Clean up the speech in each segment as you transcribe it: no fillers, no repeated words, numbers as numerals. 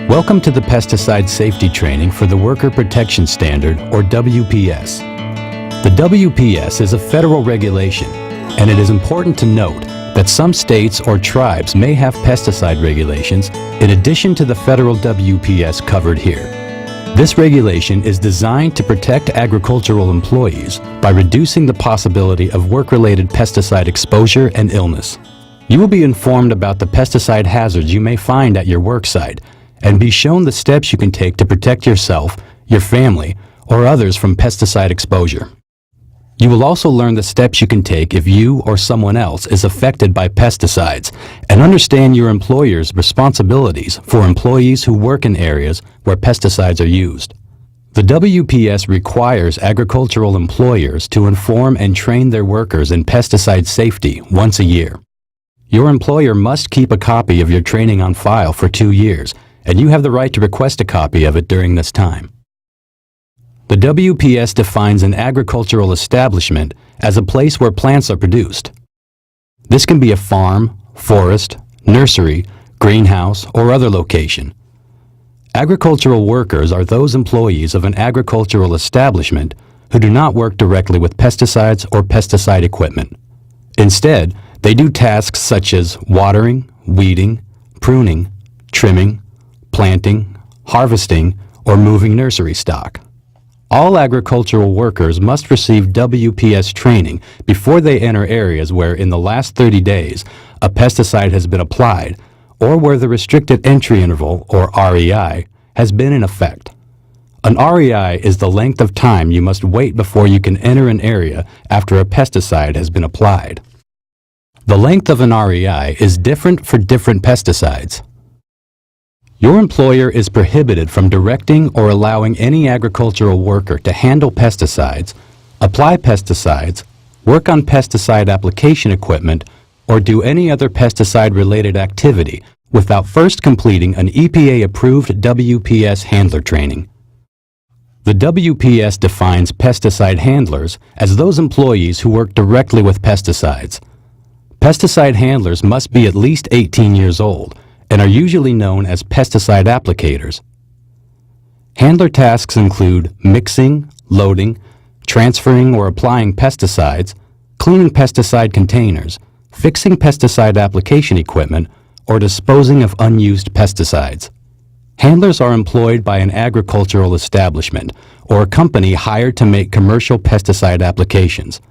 Welcome to the Pesticide Safety Training for the Worker Protection Standard, or WPS. The WPS is a federal regulation, and it is important to note that some states or tribes may have pesticide regulations in addition to the federal WPS covered here. This regulation is designed to protect agricultural employees by reducing the possibility of work-related pesticide exposure and illness. You will be informed about the pesticide hazards you may find at your work site and be shown the steps you can take to protect yourself, your family, or others from pesticide exposure. You will also learn the steps you can take if you or someone else is affected by pesticides and understand your employer's responsibilities for employees who work in areas where pesticides are used. The WPS requires agricultural employers to inform and train their workers in pesticide safety once a year. Your employer must keep a copy of your training on file for 2 years, and you have the right to request a copy of it during this time. The WPS defines an agricultural establishment as a place where plants are produced. This can be a farm, forest, nursery, greenhouse, or other location. Agricultural workers are those employees of an agricultural establishment who do not work directly with pesticides or pesticide equipment. Instead, they do tasks such as watering, weeding, pruning, trimming, planting, harvesting, or moving nursery stock. All agricultural workers must receive WPS training before they enter areas where in the last 30 days a pesticide has been applied or where the restricted entry interval, or REI, has been in effect. An REI is the length of time you must wait before you can enter an area after a pesticide has been applied. The length of an REI is different for different pesticides. Your employer is prohibited from directing or allowing any agricultural worker to handle pesticides, apply pesticides, work on pesticide application equipment, or do any other pesticide-related activity without first completing an EPA-approved WPS handler training. The WPS defines pesticide handlers as those employees who work directly with pesticides. Pesticide handlers must be at least 18 years old and are usually known as pesticide applicators. Handler tasks include mixing, loading, transferring or applying pesticides, cleaning pesticide containers, fixing pesticide application equipment, or disposing of unused pesticides. Handlers are employed by an agricultural establishment or a company hired to make commercial pesticide applications.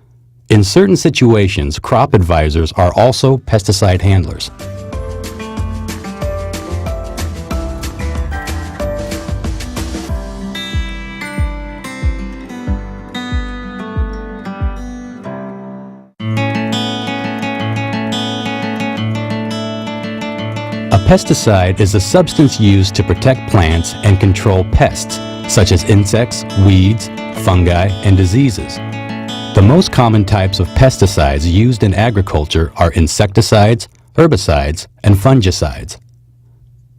In certain situations, crop advisors are also pesticide handlers. A pesticide is a substance used to protect plants and control pests, such as insects, weeds, fungi, and diseases. The most common types of pesticides used in agriculture are insecticides, herbicides, and fungicides.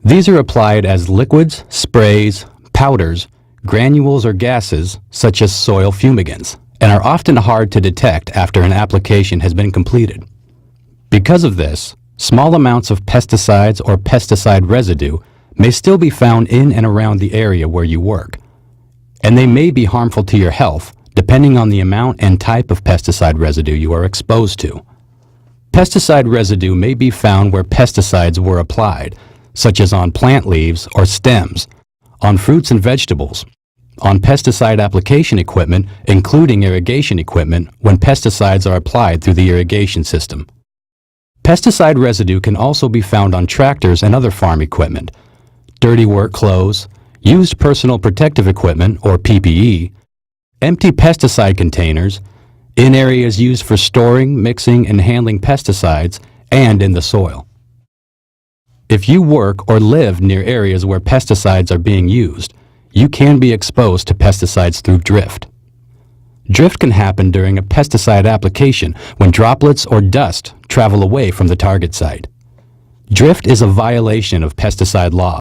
These are applied as liquids, sprays, powders, granules, or gases, such as soil fumigants, and are often hard to detect after an application has been completed. Because of this, small amounts of pesticides or pesticide residue may still be found in and around the area where you work, and they may be harmful to your health depending on the amount and type of pesticide residue you are exposed to. Pesticide residue may be found where pesticides were applied, such as on plant leaves or stems, on fruits and vegetables, on pesticide application equipment, including irrigation equipment, when pesticides are applied through the irrigation system. Pesticide residue can also be found on tractors and other farm equipment, dirty work clothes, used personal protective equipment, or PPE, empty pesticide containers, in areas used for storing, mixing, and handling pesticides, and in the soil. If you work or live near areas where pesticides are being used, you can be exposed to pesticides through drift. Drift can happen during a pesticide application when droplets or dust travel away from the target site. Drift is a violation of pesticide law